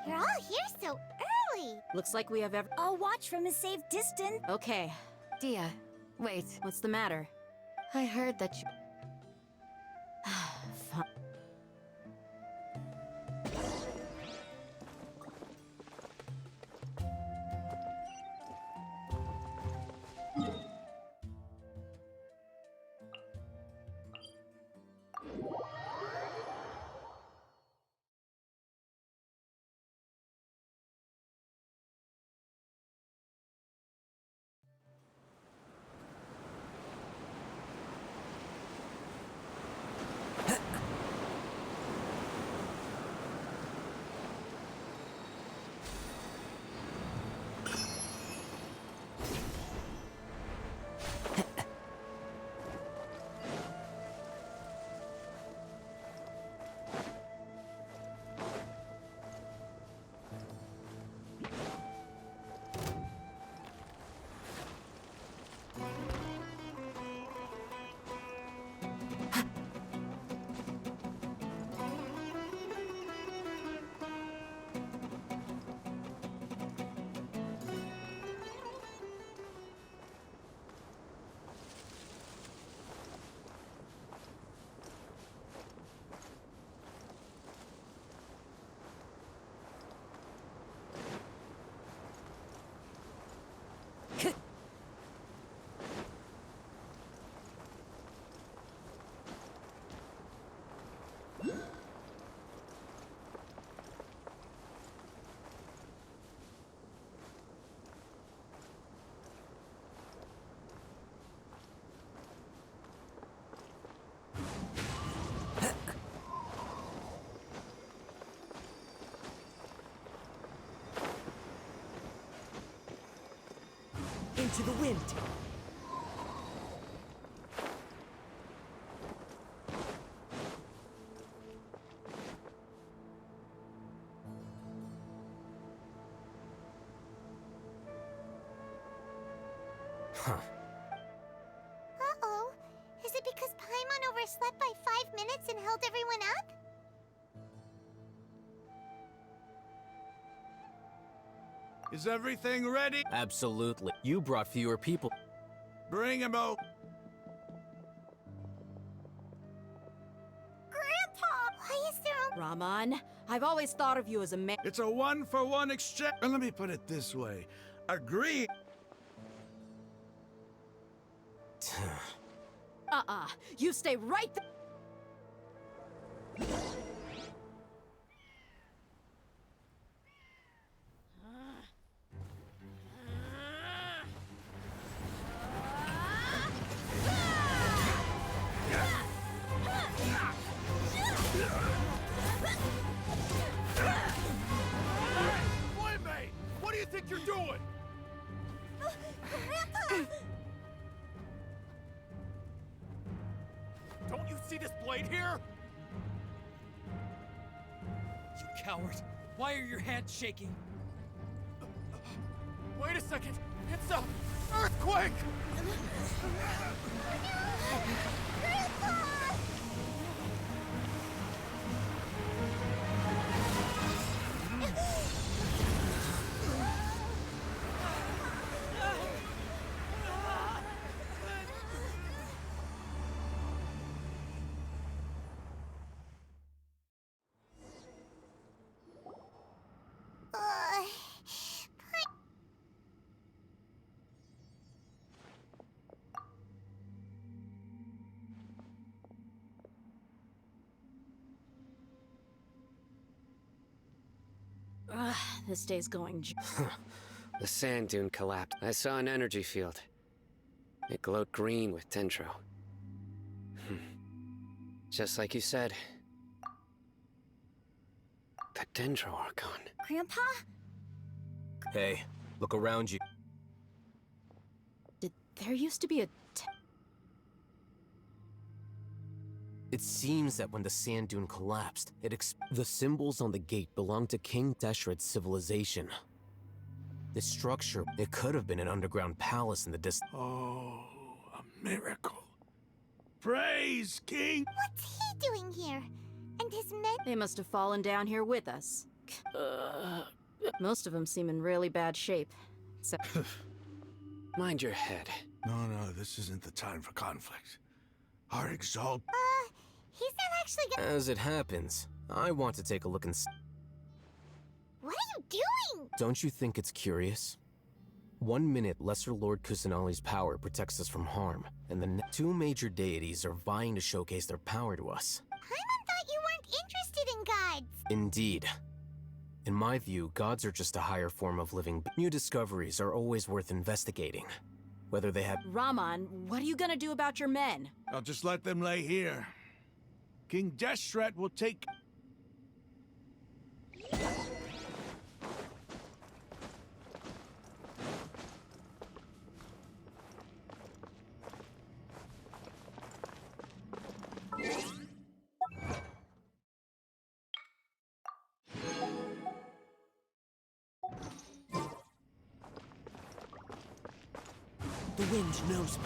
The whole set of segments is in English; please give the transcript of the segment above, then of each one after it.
You're all here so early. Looks like we have I'll watch from a safe distance. Okay. Dia, wait. What's the matter? I heard that you... Fine. Into the wind. Uh-oh. Is it because Paimon overslept by 5 minutes and held everyone up? Is everything ready? Absolutely. You brought fewer people. Bring him out. Grandpa! Why is there a... Raman, I've always thought of you as a man. It's a one-for-one exchange. And let me put it this way. Agree. You stay right there. Playmate! What do you think you're doing? Grandpa! Don't you see this blade here? You coward. Why are your hands shaking? Wait a second! It's a earthquake! Grandpa! This day's going. The sand dune collapsed. I saw an energy field. It glowed green with dendro. Just like you said. The Dendro-Archon. Grandpa? Hey, look around you. Did there used to be a It seems that when the sand dune collapsed, the symbols on the gate belonged to King Deshret's civilization. This structure, it could have been an underground palace in the distance. Oh, a miracle. Praise King! What's he doing here? And his men? They must have fallen down here with us. Most of them seem in really bad shape. Except Mind your head. No, this isn't the time for conflict. Our exalt... He's not actually gonna— As it happens, I want to take a look and What are you doing? Don't you think it's curious? 1 minute, Lesser Lord Kusanali's power protects us from harm, and the two major deities are vying to showcase their power to us. Paimon thought you weren't interested in gods. Indeed. In my view, gods are just a higher form of living. New discoveries are always worth investigating. Whether they have— Raman, what are you gonna do about your men? I'll just let them lay here. King Deshret will take... The wind knows me.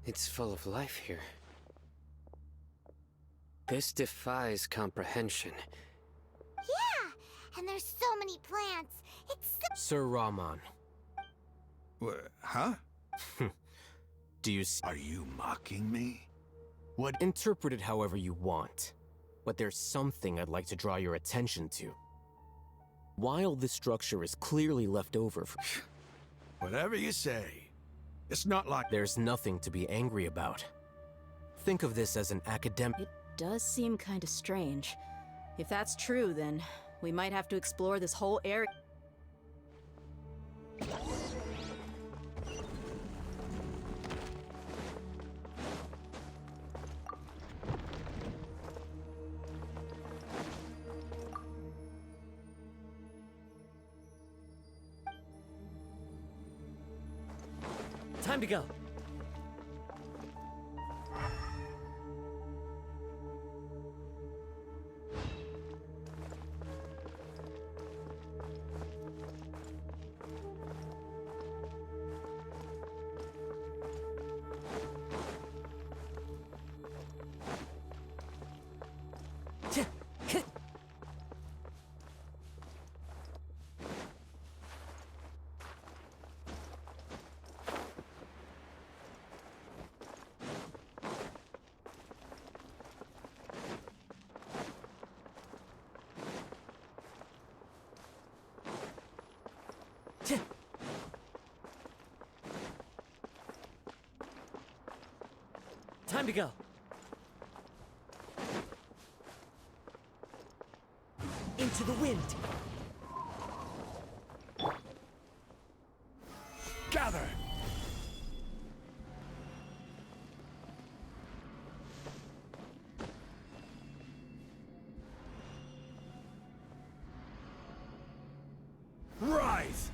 It's full of life here. This defies comprehension. Yeah, and there's so many plants. It's so— Sir Raman, Huh? do you see? Are you mocking me? What? Interpret it however you want. But there's something I'd like to draw your attention to. While this structure is clearly left over from— Whatever you say. It's not like... There's nothing to be angry about. Think of this as an academic— It does seem kind of strange. If that's true, then we might have to explore this whole area. Time to go. Time to go. Into the wind. Gather! Rise!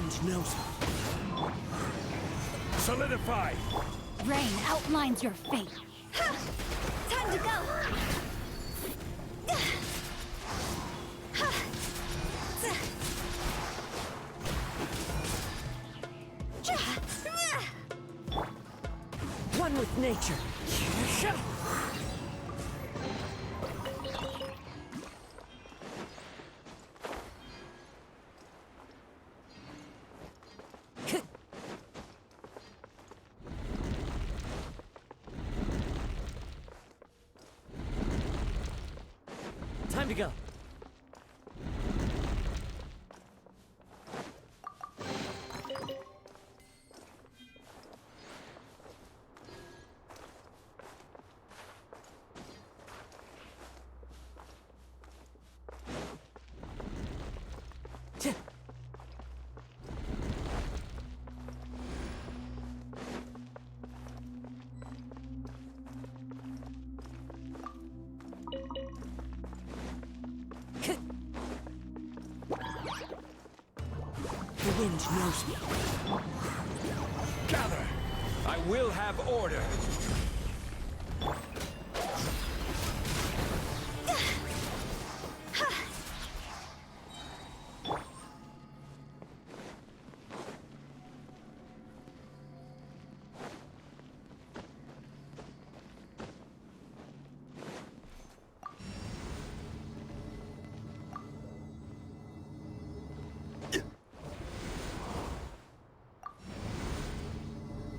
wind knows me. Solidify! Rain outlines your fate. Time to go! One with nature. Time to go. The wind knows me. Gather! I will have order.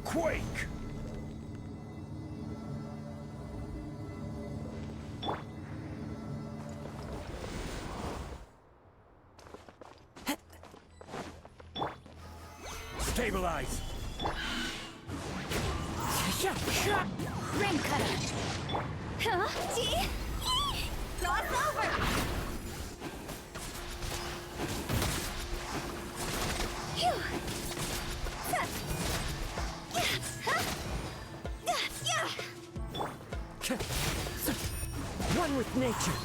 Quake! Stabilize! Rim cutter. Huh? Gee! Cross over! Phew! One with nature.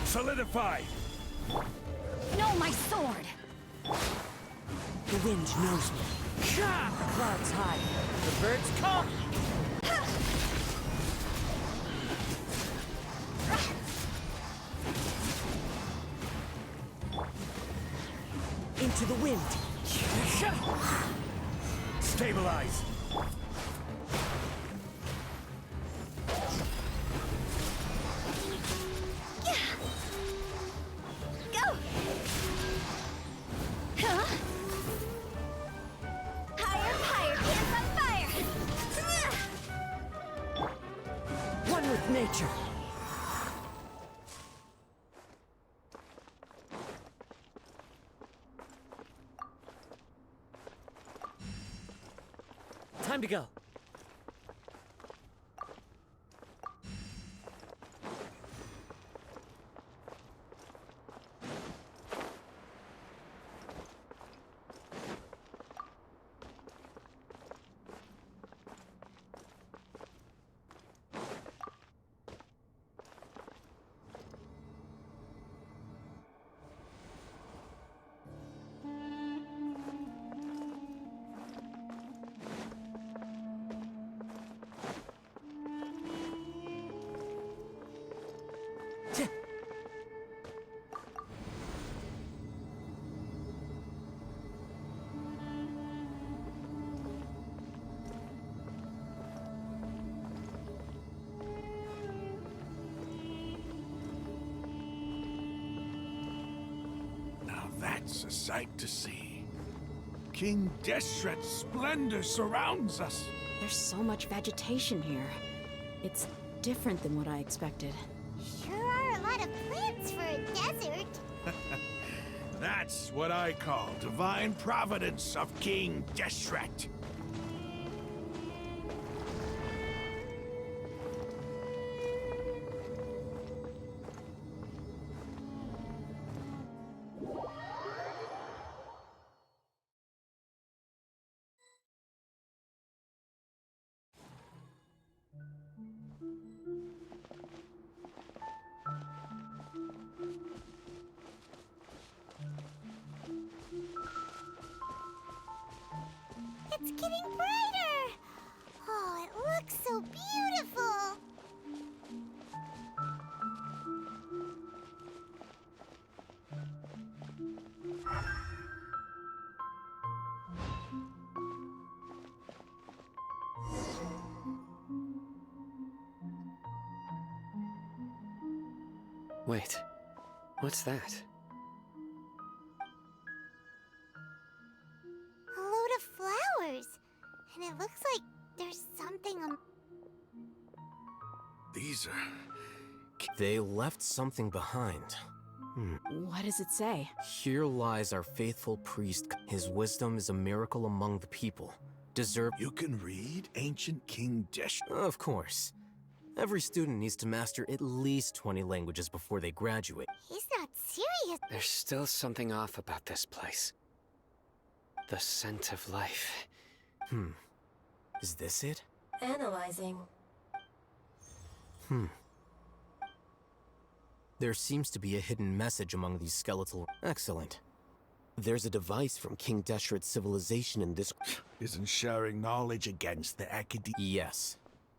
Solidify! No, my sword. The wind knows me. Clouds high. The birds come. Into the wind. Stabilize! Go! Huh? Higher, pants on fire! One with nature. Time to go. Now that's a sight to see. King Deshret's splendor surrounds us. There's so much vegetation here. It's different than what I expected. Sure are a lot of plants for a desert. That's what I call divine providence of King Deshret. It's getting brighter! Oh, it looks so beautiful! Wait, what's that? A load of flowers. And it looks like there's something on... These are... They left something behind. What does it say? Here lies our faithful priest. His wisdom is a miracle among the people. You can read ancient King Deshret. Of course. Every student needs to master at least 20 languages before they graduate. He's not serious. There's still something off about this place. The scent of life. Is this it? Analyzing. There seems to be a hidden message among these skeletal... Excellent. There's a device from King Deshret's civilization in this... Isn't sharing knowledge against the academy? Yes.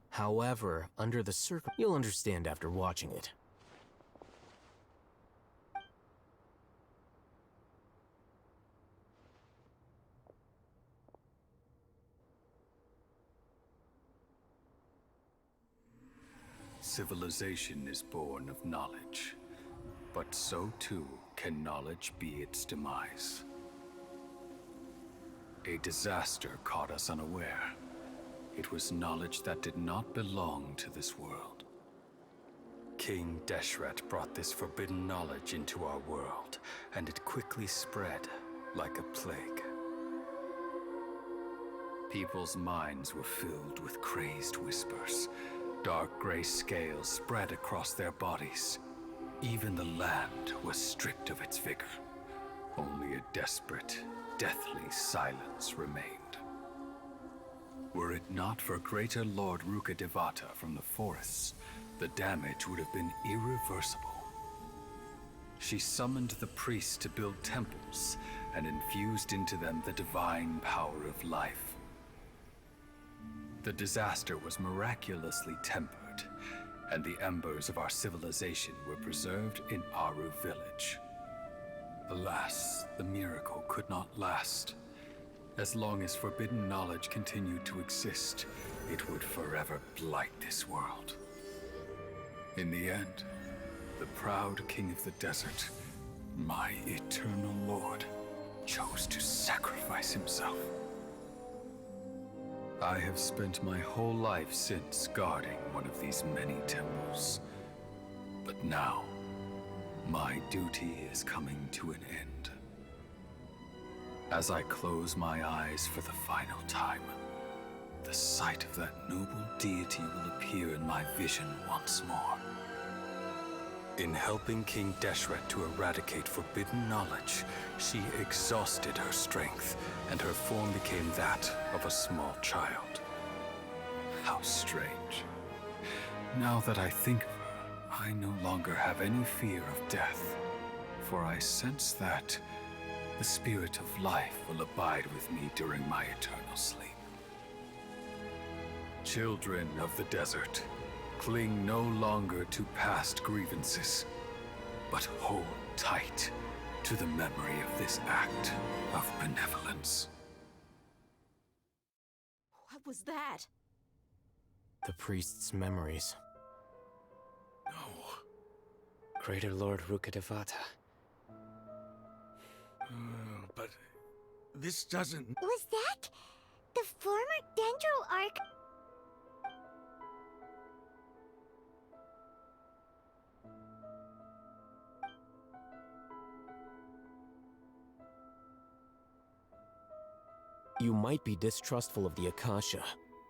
However, under the you'll understand after watching it. Civilization is born of knowledge, but so too can knowledge be its demise. A disaster caught us unaware. It was knowledge that did not belong to this world. King Deshret brought this forbidden knowledge into our world, and it quickly spread like a plague. People's minds were filled with crazed whispers. Dark gray scales spread across their bodies. Even the land was stripped of its vigor. Only a desperate, deathly silence remained. Were it not for greater Lord Rukkhadevata from the forests, the damage would have been irreversible. She summoned the priests to build temples and infused into them the divine power of life. The disaster was miraculously tempered, and the embers of our civilization were preserved in Aru village. Alas, the miracle could not last. As long as forbidden knowledge continued to exist, it would forever blight this world. In the end, the proud king of the desert, my eternal lord, chose to sacrifice himself. I have spent my whole life since guarding one of these many temples. But now, my duty is coming to an end. As I close my eyes for the final time, the sight of that noble deity will appear in my vision once more. In helping King Deshret to eradicate forbidden knowledge, she exhausted her strength, and her form became that of a small child. How strange. Now that I think of her, I no longer have any fear of death, for I sense that the spirit of life will abide with me during my eternal sleep. Children of the desert, cling no longer to past grievances, but hold tight to the memory of this act of benevolence. What was that? The priest's memories. No. Greater Lord Rukkhadevata. But this doesn't... Was that the former Dendro Arc? You might be distrustful of the Akasha,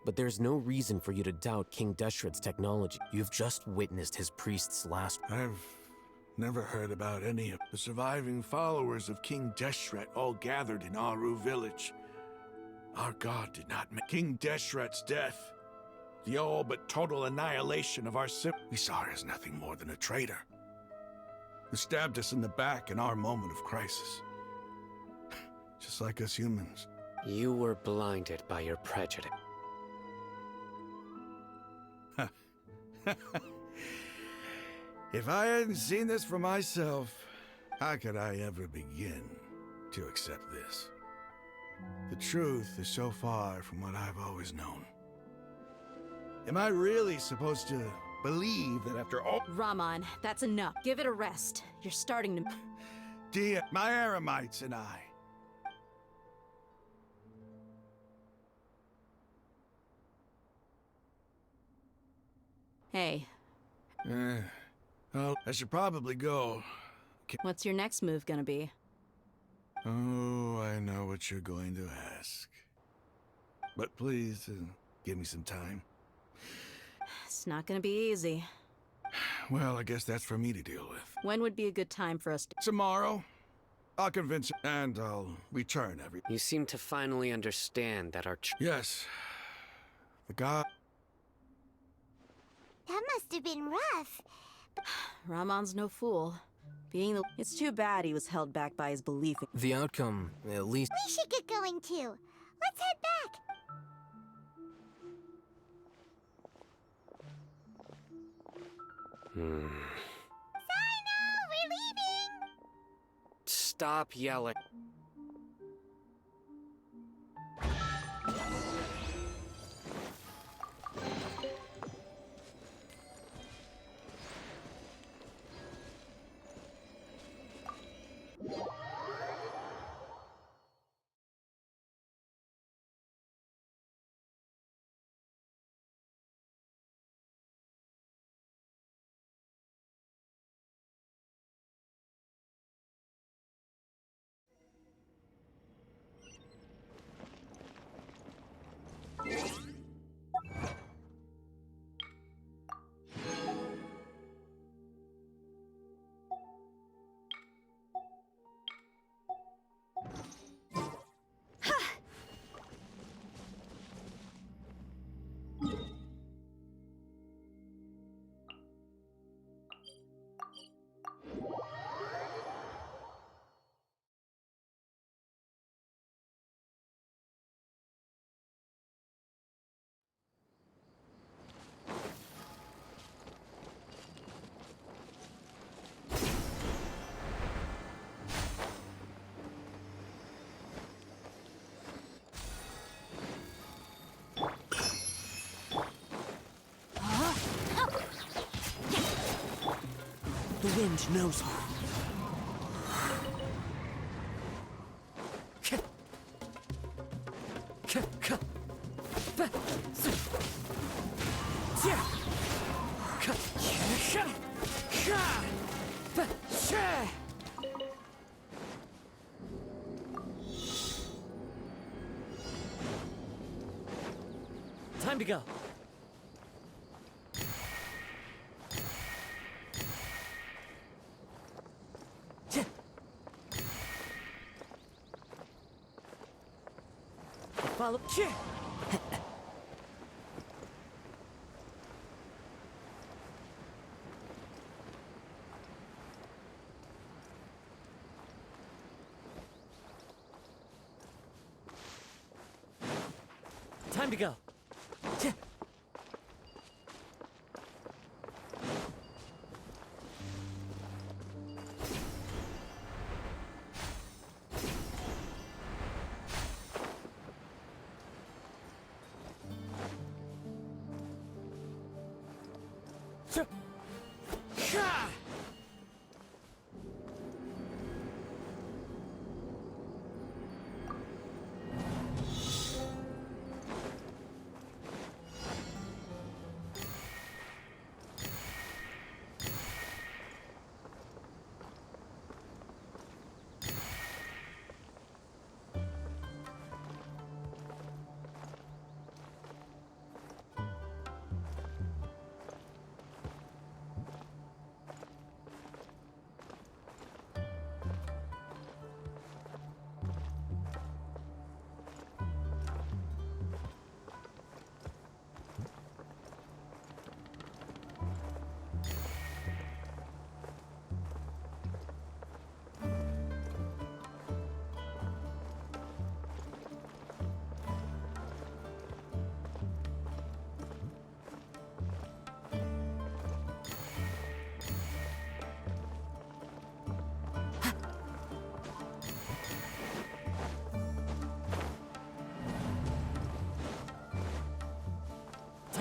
but there's no reason for you to doubt King Deshret's technology. You've just witnessed his priest's last... I've never heard about any of the surviving followers of King Deshret all gathered in Aru village. Our god did not make King Deshret's death, the all but total annihilation of our we saw her as nothing more than a traitor, who stabbed us in the back in our moment of crisis. Just like us humans. You were blinded by your prejudice. If I hadn't seen this for myself, how could I ever begin to accept this? The truth is so far from what I've always known. Am I really supposed to believe that after all... Raman, that's enough. Give it a rest. You're starting to... Dia, my Aramites and I... Hey, Well, I should probably go. what's your next move gonna be? Oh, I know what you're going to ask. But please, give me some time. It's not gonna be easy. Well, I guess that's for me to deal with. When would be a good time for us to... Tomorrow, I'll convince him, and I'll return every... You seem to finally understand that our Yes. The god... That must have been rough. Ramon's no fool. Being the... It's too bad he was held back by his belief in... The outcome, at least... We should get going too. Let's head back. Sino, we're leaving. Stop yelling. The wind knows me. Time to go. Follow. Time to go.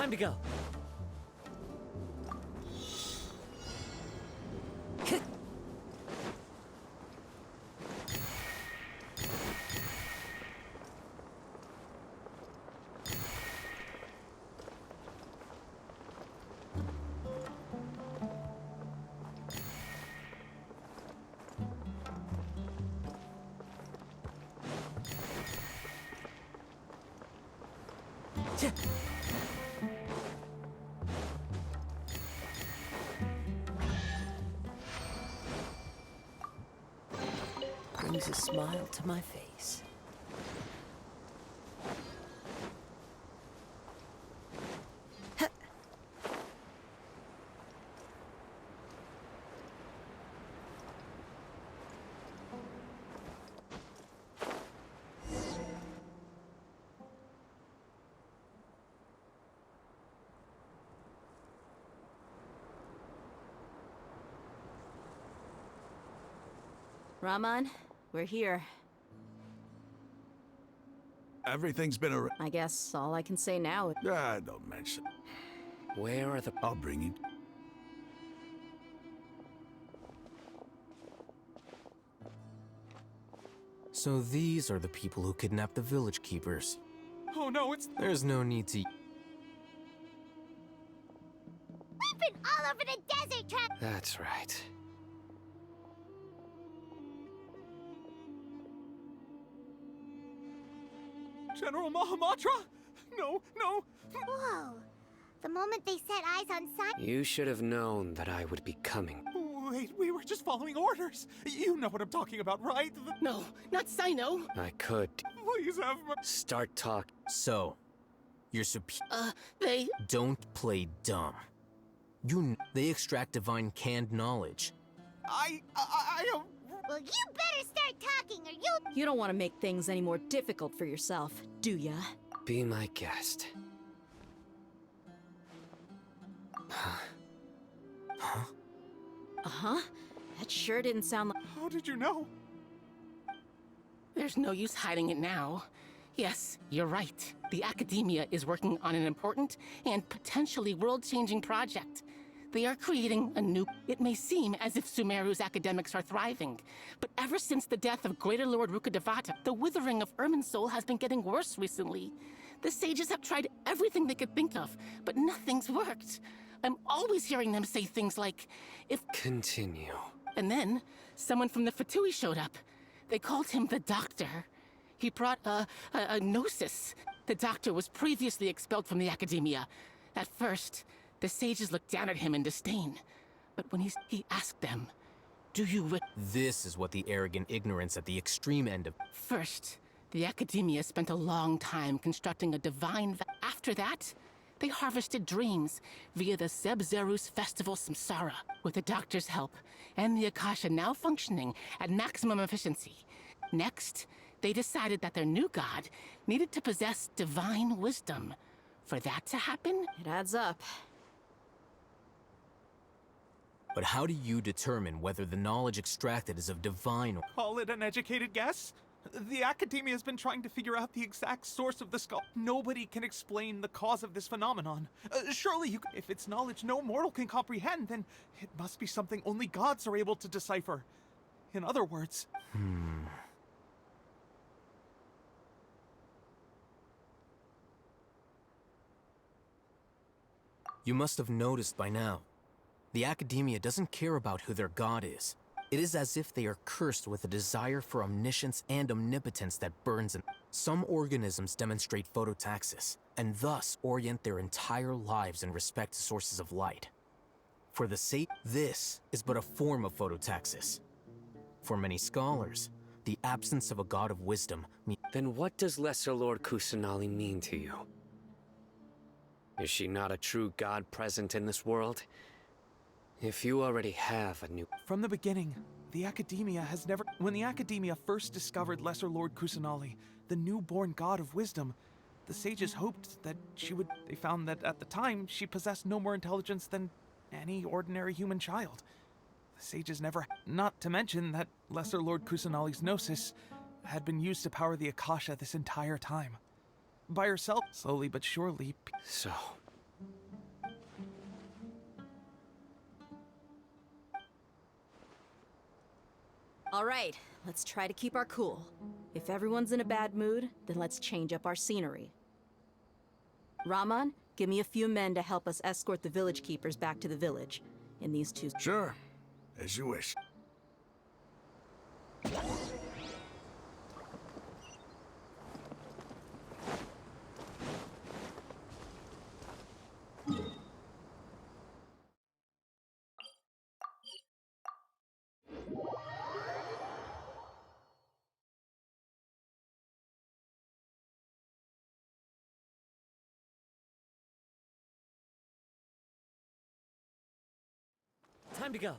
Time to go. Brings a smile to my face. Raman, we're here. Everything's been a... I guess all I can say now is... don't mention. Where are the... I'll bring you. So these are the people who kidnapped the village keepers. Oh no, it's... There's no need to... We've been all over the desert trying... That's right. General Mahamatra? No, no. Whoa. The moment they set eyes on Sai... You should have known that I would be coming. Wait, we were just following orders. You know what I'm talking about, right? No, not Sino. I could. Please have my... Start talk. So, you're superior. They... Don't play dumb. They extract divine canned knowledge. I don't... Well, you better start talking or you'll... You don't want to make things any more difficult for yourself, do ya? Be my guest. Uh-huh. That sure didn't sound like... How did you know? There's no use hiding it now. Yes, you're right. The Academia is working on an important and potentially world-changing project. They are creating a new... It may seem as if Sumeru's academics are thriving, but ever since the death of Greater Lord Rukkhadevata, the withering of Irminsul has been getting worse recently. The sages have tried everything they could think of, but nothing's worked. I'm always hearing them say things like, if... Continue. And then, someone from the Fatui showed up. They called him the Doctor. He brought a gnosis. The Doctor was previously expelled from the Academia. At first, the sages looked down at him in disdain. But when he asked them, do you... This is what the arrogant ignorance at the extreme end of... First, the Academia spent a long time constructing a divine... After that, they harvested dreams via the Zeb-Zerus Festival Samsara. With the Doctor's help, and the Akasha now functioning at maximum efficiency. Next, they decided that their new god needed to possess divine wisdom. For that to happen... It adds up. But how do you determine whether the knowledge extracted is of divine or... Call it an educated guess? The Academia has been trying to figure out the exact source of the skull. Nobody can explain the cause of this phenomenon. Surely you... If it's knowledge no mortal can comprehend, then it must be something only gods are able to decipher. In other words... You must have noticed by now. The Academia doesn't care about who their god is. It is as if they are cursed with a desire for omniscience and omnipotence that burns in. Some organisms demonstrate phototaxis, and thus orient their entire lives in respect to sources of light. For the sake, this is but a form of phototaxis. For many scholars, the absence of a god of wisdom means... Then what does Lesser Lord Kusanali mean to you? Is she not a true god present in this world? If you already have a new... From the beginning, the Academia has never... When the Academia first discovered Lesser Lord Kusanali, the newborn god of wisdom, the sages hoped that she would... They found that at the time, she possessed no more intelligence than any ordinary human child. The sages never... Not to mention that Lesser Lord Kusanali's gnosis had been used to power the Akasha this entire time. By herself, slowly but surely... So, All right, let's try to keep our cool. If everyone's in a bad mood, then let's change up our scenery. Raman, give me a few men to help us escort the village keepers back to the village. In these two... Sure, as you wish. Time to go.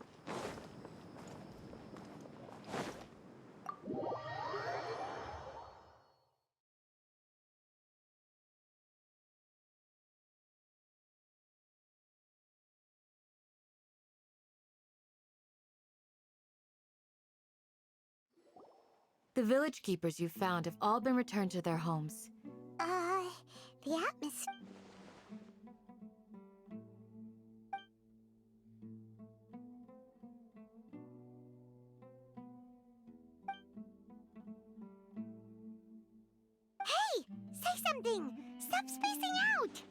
The village keepers you found have all been returned to their homes. The atmosphere. Hey! Say something! Stop spacing out!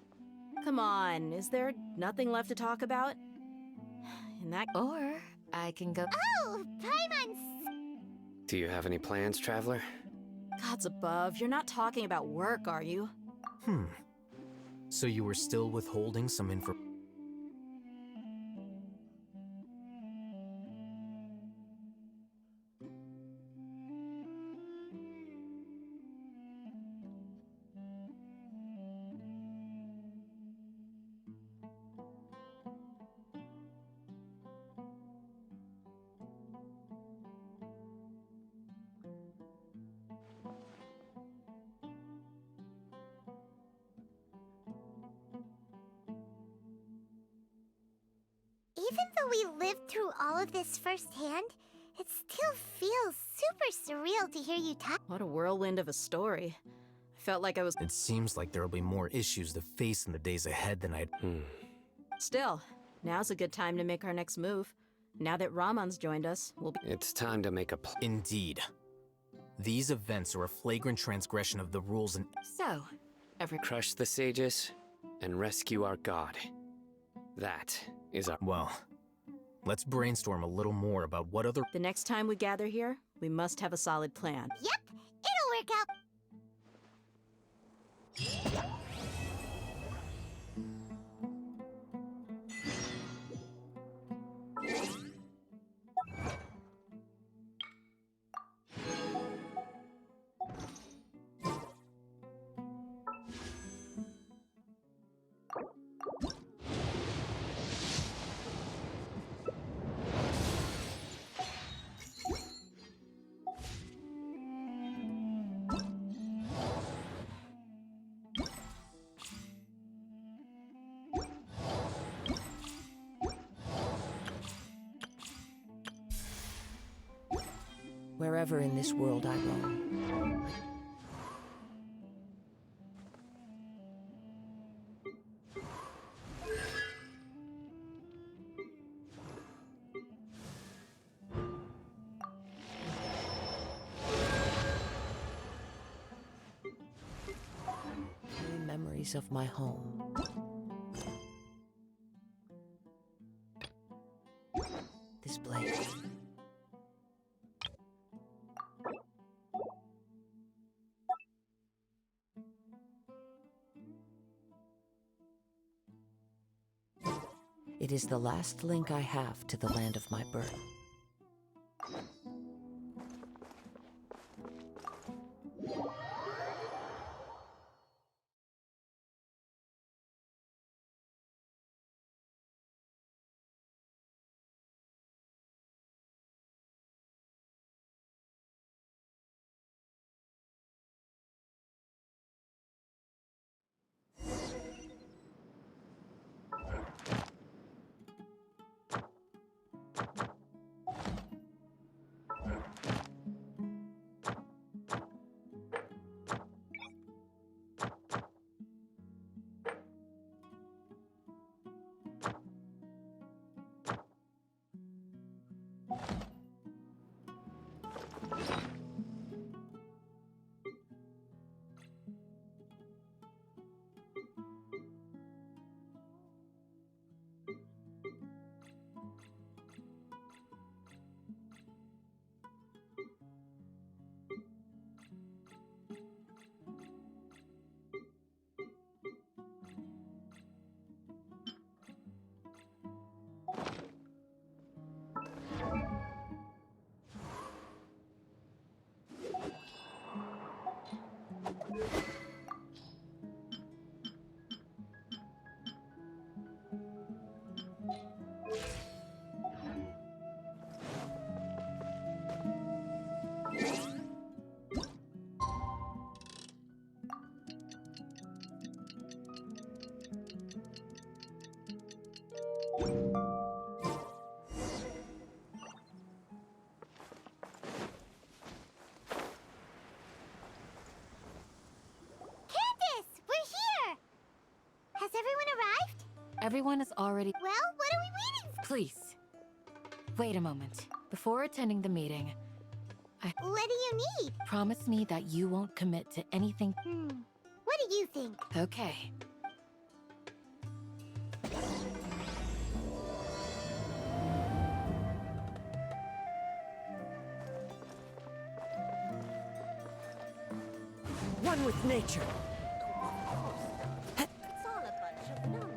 Come on, is there nothing left to talk about? In that... Or I can go... Oh! Paimon's... Do you have any plans, Traveler? Gods above, you're not talking about work, are you? So you were still withholding some info? Even though we lived through all of this firsthand, it still feels super surreal to hear you talk. What a whirlwind of a story. I felt like I was... It seems like there'll be more issues to face in the days ahead than I'd... Still, now's a good time to make our next move. Now that Raman's joined us, we'll be... It's time to make a Indeed. These events are a flagrant transgression of the rules and... So, Crush the sages and rescue our god. That is our... Well, let's brainstorm a little more about what other... The next time we gather here, we must have a solid plan. Yep, it'll work out. Wherever in this world I roam. Carry memories of my home. This blade. It is the last link I have to the land of my birth. Everyone is already... Well, what are we waiting for? Please. Wait a moment. Before attending the meeting, What do you need? promise me that you won't commit to anything. What do you think? Okay. One with nature. It's all a bunch of nonsense.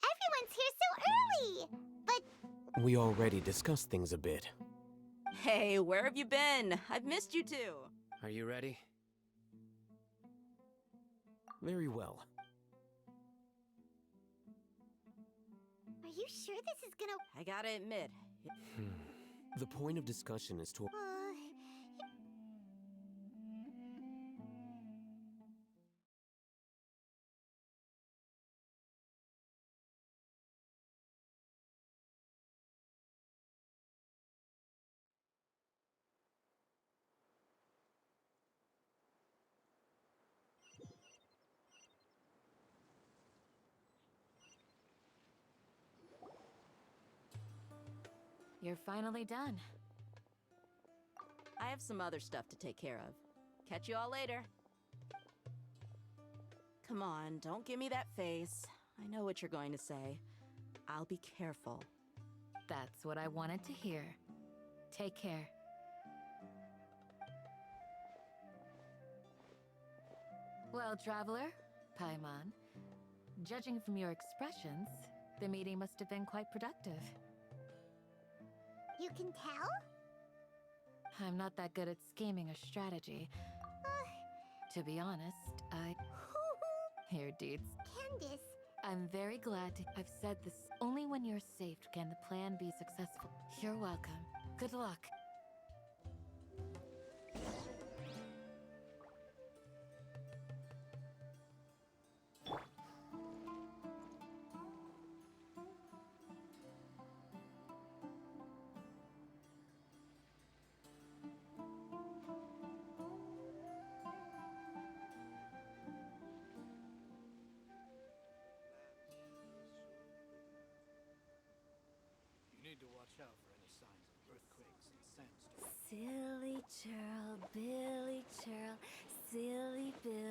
Everyone's here so early! But We already discussed things a bit. Hey, where have you been? I've missed you too. Are you ready? Very well. are you sure this is gonna... I gotta admit, The point of discussion is to... You're finally done. I have some other stuff to take care of. Catch you all later. Come on, don't give me that face. I know what you're going to say. I'll be careful. That's what I wanted to hear. Take care. Well, traveler, Paimon, judging from your expressions, the meeting must have been quite productive. You can tell? I'm not that good at scheming or strategy. To be honest, Here, dudes. Candace, I'm very glad to... I've said this. Only when you're safe can the plan be successful. You're welcome. Good luck. You need to watch out for any signs of earthquakes and sandstorms. Silly churl, Billy churl, silly Billy.